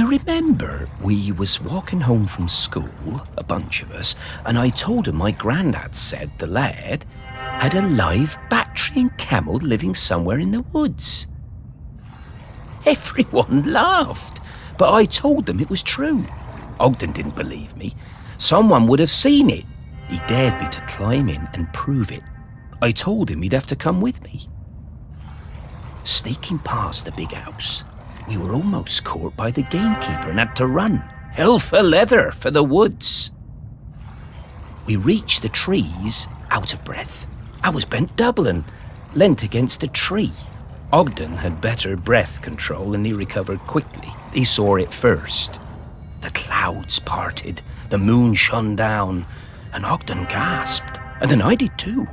remember we was walking home from school, a bunch of us, and I told him my granddad said the lad had a live Bactrian camel living somewhere in the woods. Everyone laughed, but I told them it was true. Ogden didn't believe me. Someone would have seen it. He dared me to climb in and prove it. I told him he'd have to come with me. Sneaking past the big house, we were almost caught by the gamekeeper and had to run, hell for leather, for the woods. We reached the trees out of breath. I was bent double and leant against a tree. Ogden had better breath control and he recovered quickly. He saw it first. The clouds parted, the moon shone down, and Ogden gasped. And then I did too.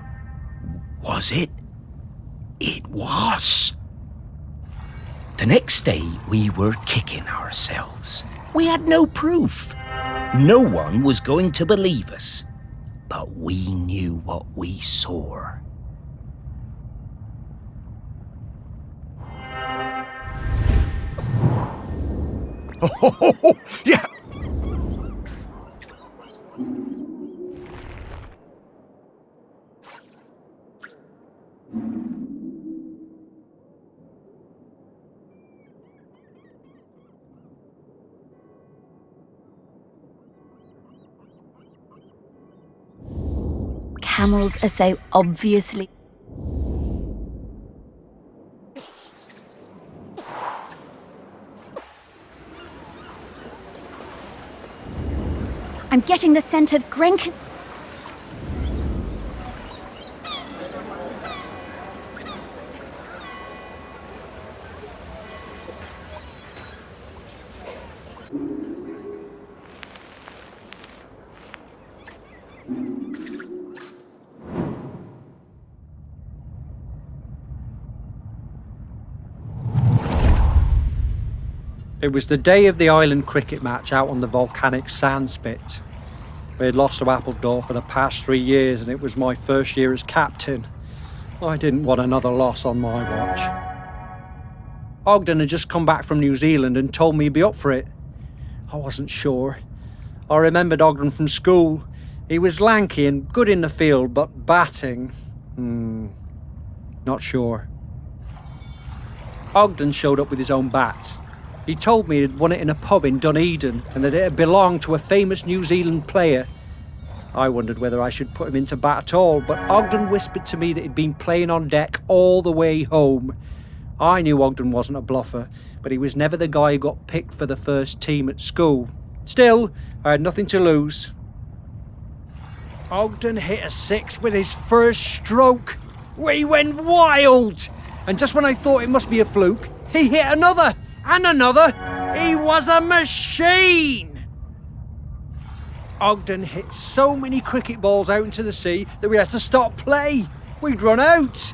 Was it? It was. The next day, we were kicking ourselves. We had no proof. No one was going to believe us. But we knew what we saw. Oh, yeah. Camels are so obviously... I'm getting the scent of Grenkins. It was the day of the island cricket match out on the volcanic sandspit. We had lost to Appledore for the past 3 years and it was my first year as captain. I didn't want another loss on my watch. Ogden had just come back from New Zealand and told me he'd be up for it. I wasn't sure. I remembered Ogden from school. He was lanky and good in the field, but batting... not sure. Ogden showed up with his own bat. He told me he'd won it in a pub in Dunedin and that it had belonged to a famous New Zealand player. I wondered whether I should put him into bat at all, but Ogden whispered to me that he'd been playing on deck all the way home. I knew Ogden wasn't a bluffer, but he was never the guy who got picked for the first team at school. Still, I had nothing to lose. Ogden hit a 6 with his first stroke. We went wild! And just when I thought it must be a fluke, he hit another! And another. He was a machine! Ogden hit so many cricket balls out into the sea that we had to stop play. We'd run out.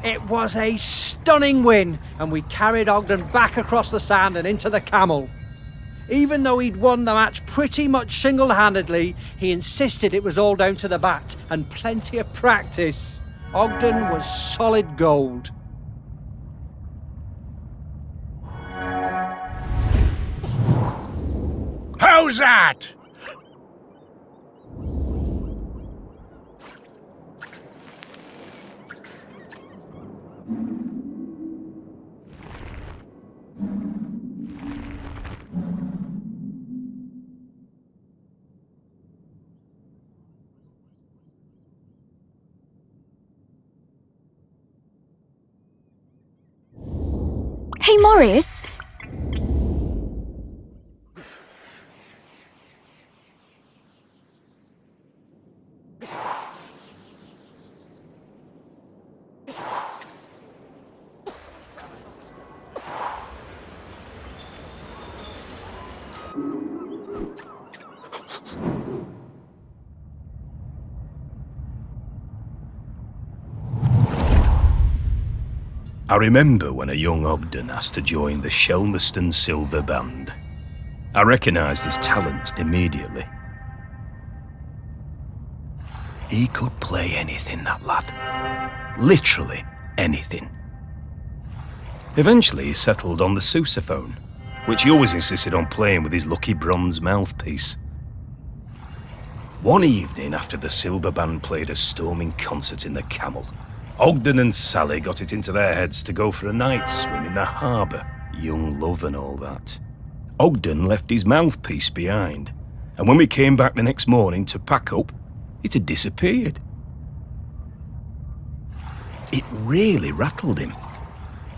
It was a stunning win, and we carried Ogden back across the sand and into the Camel. Even though he'd won the match pretty much single-handedly, he insisted it was all down to the bat and plenty of practice. Ogden was solid gold. How's that? Hey, Morris! I remember when a young Ogden asked to join the Shelmerston Silver Band. I recognised his talent immediately. He could play anything, that lad. Literally anything. Eventually he settled on the sousaphone, which he always insisted on playing with his lucky bronze mouthpiece. One evening after the Silver Band played a storming concert in the Camel, Ogden and Sally got it into their heads to go for a night swim in the harbour, young love and all that. Ogden left his mouthpiece behind, and when we came back the next morning to pack up, it had disappeared. It really rattled him.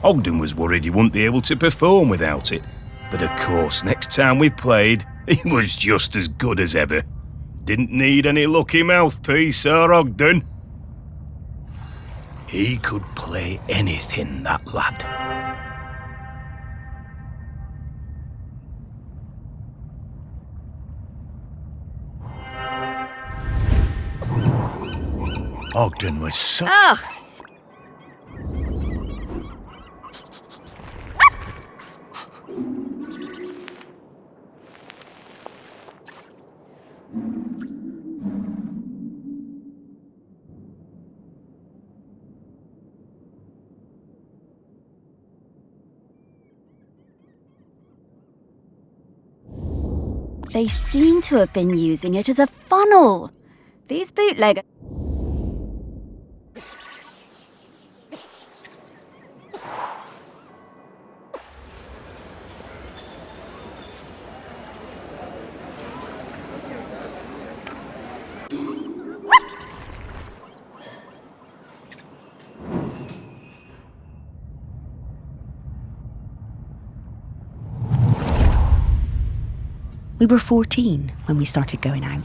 Ogden was worried he wouldn't be able to perform without it, but of course next time we played, he was just as good as ever. Didn't need any lucky mouthpiece, our Ogden. He could play anything, that lad. Ogden was so... Ugh. They seem to have been using it as a funnel. These bootleggers... We were 14 when we started going out.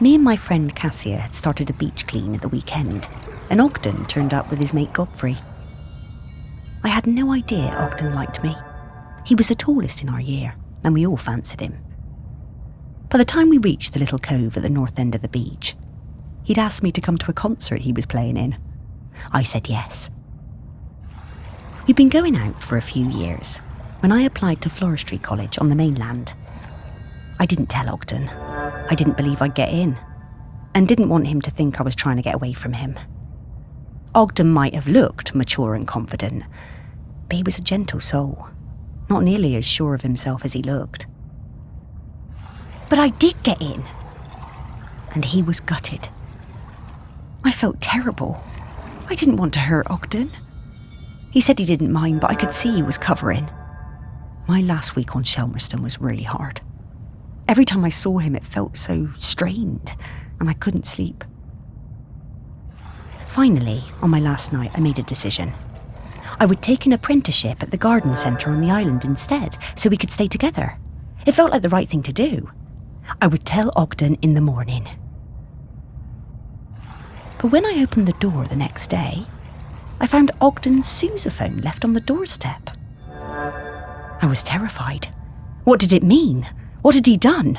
Me and my friend Cassia had started a beach clean at the weekend, and Ogden turned up with his mate Godfrey. I had no idea Ogden liked me. He was the tallest in our year, and we all fancied him. By the time we reached the little cove at the north end of the beach, he'd asked me to come to a concert he was playing in. I said yes. We'd been going out for a few years when I applied to Floristry College on the mainland. I didn't tell Ogden. I didn't believe I'd get in, and didn't want him to think I was trying to get away from him. Ogden might have looked mature and confident, but he was a gentle soul, not nearly as sure of himself as he looked. But I did get in, and he was gutted. I felt terrible. I didn't want to hurt Ogden. He said he didn't mind, but I could see he was covering. My last week on Shelmerston was really hard. Every time I saw him, it felt so strained, and I couldn't sleep. Finally, on my last night, I made a decision. I would take an apprenticeship at the garden centre on the island instead, so we could stay together. It felt like the right thing to do. I would tell Ogden in the morning. But when I opened the door the next day, I found Ogden's sousaphone left on the doorstep. I was terrified. What did it mean? What had he done?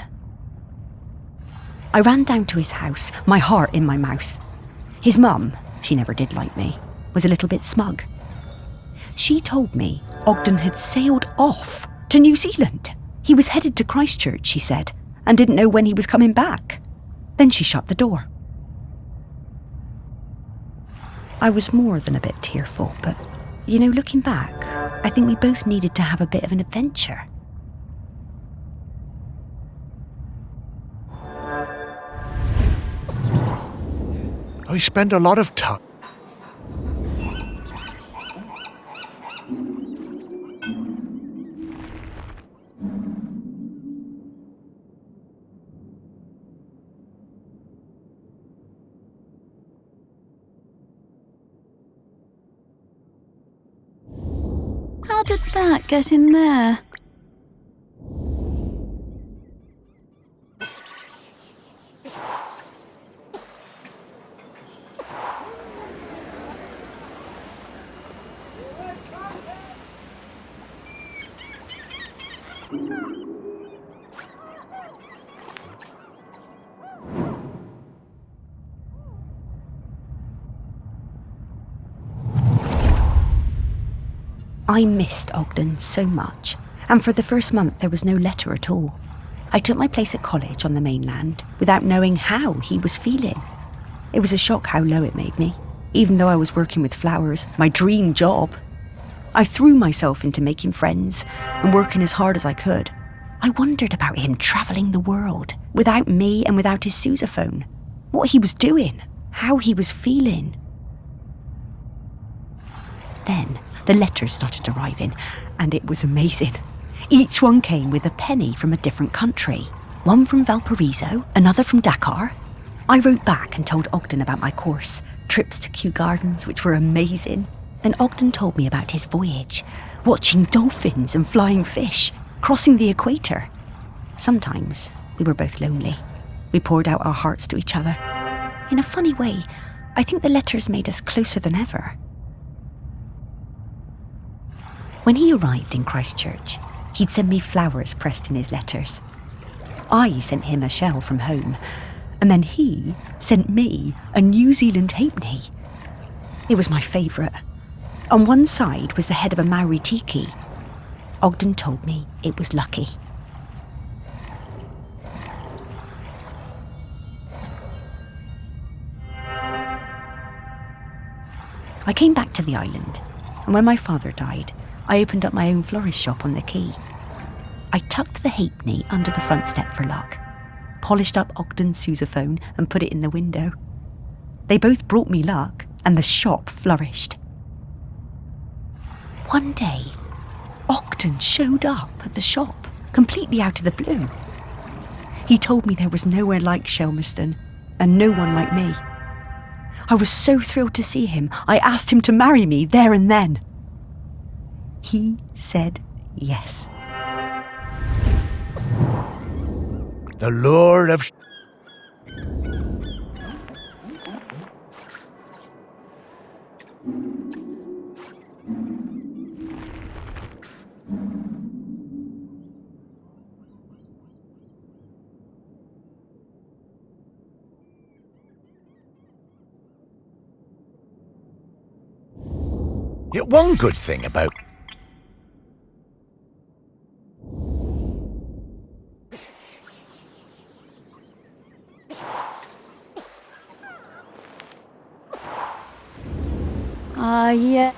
I ran down to his house, my heart in my mouth. His mum, she never did like me, was a little bit smug. She told me Ogden had sailed off to New Zealand. He was headed to Christchurch, she said, and didn't know when he was coming back. Then she shut the door. I was more than a bit tearful, but, looking back, I think we both needed to have a bit of an adventure. I spend a lot of time... How did that get in there? I missed Ogden so much, and for the first month there was no letter at all. I took my place at college on the mainland without knowing how he was feeling. It was a shock how low it made me, even though I was working with flowers, my dream job. I threw myself into making friends and working as hard as I could. I wondered about him travelling the world, without me and without his sousaphone. What he was doing, how he was feeling. Then the letters started arriving, and it was amazing. Each one came with a penny from a different country. One from Valparaiso, another from Dakar. I wrote back and told Ogden about my course, trips to Kew Gardens, which were amazing. Then Ogden told me about his voyage, watching dolphins and flying fish, crossing the equator. Sometimes we were both lonely. We poured out our hearts to each other. In a funny way, I think the letters made us closer than ever. When he arrived in Christchurch, he'd send me flowers pressed in his letters. I sent him a shell from home, and then he sent me a New Zealand halfpenny. It was my favourite. On one side was the head of a Maori tiki. Ogden told me it was lucky. I came back to the island, and when my father died, I opened up my own florist shop on the quay. I tucked the halfpenny under the front step for luck, polished up Ogden's sousaphone and put it in the window. They both brought me luck, and the shop flourished. One day, Ogden showed up at the shop, completely out of the blue. He told me there was nowhere like Shelmerston, and no one like me. I was so thrilled to see him, I asked him to marry me there and then. He said yes. The Lord of... Yeah, one good thing about... Yeah.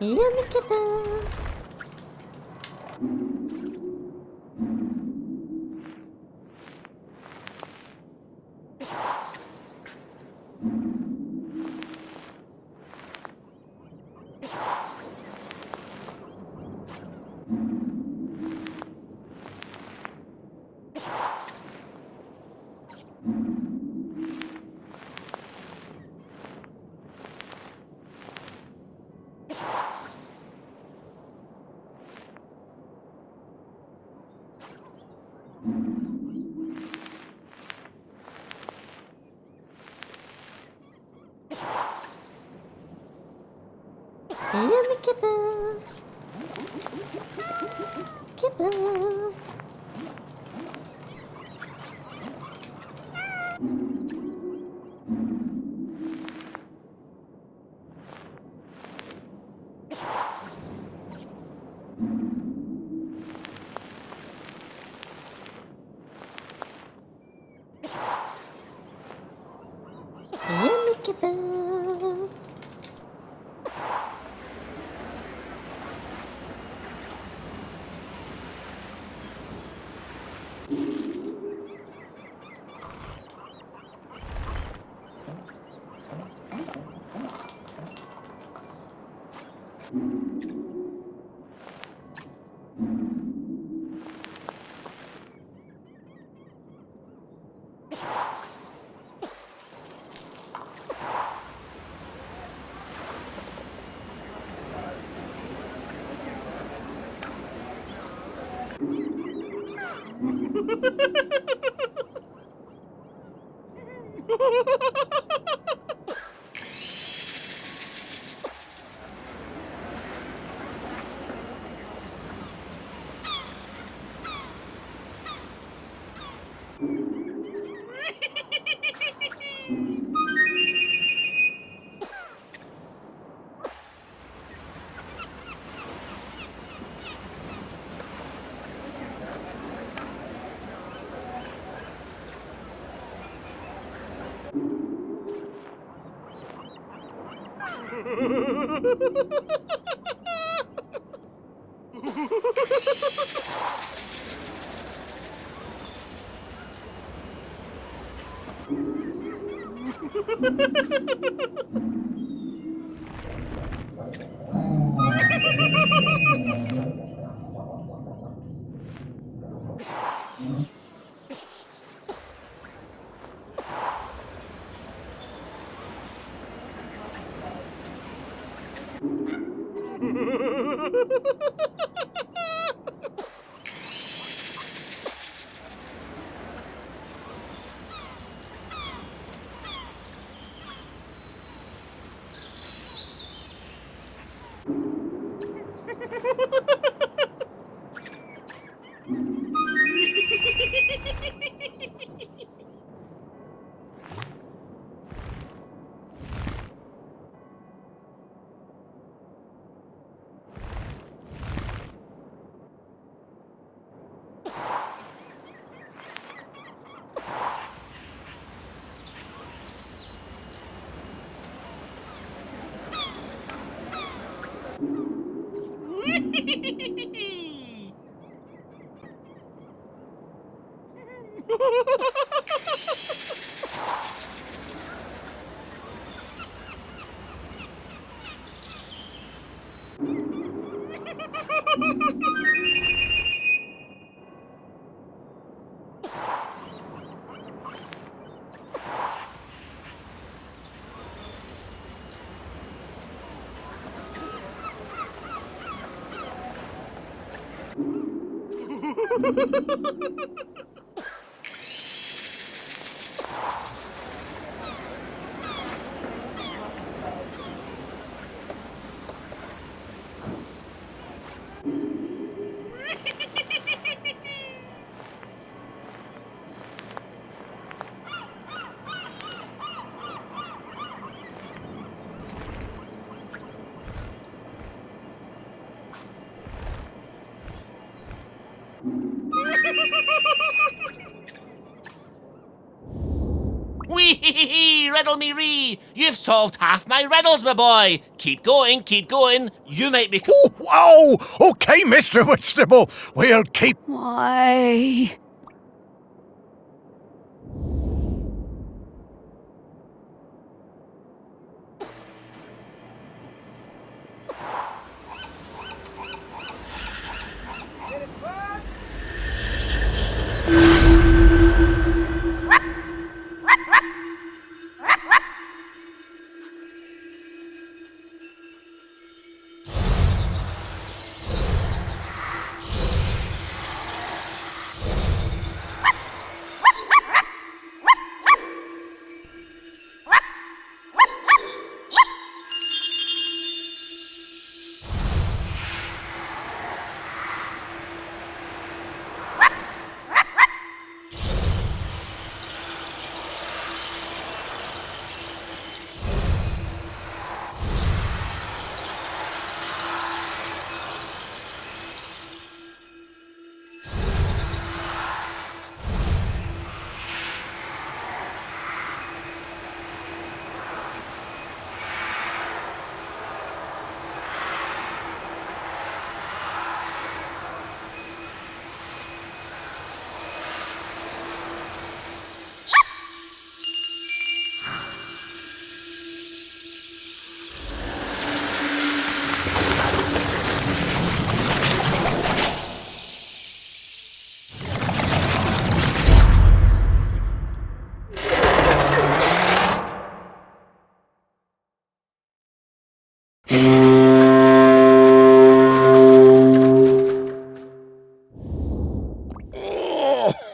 Yummy kippers! Yummy kippers! Kippers! Yummy kippers! Wee riddle me ree! You've solved half my riddles, my boy! Keep going, keep going. You might be... Oh, okay, Mr. Whitstable. We'll keep... Why?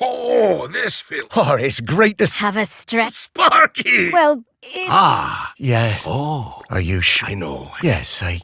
Oh, this feels... Oh, it's great to... Have a stretch. Sparky! Well, Ah, yes. Oh, Are you sure? I know. Yes, I...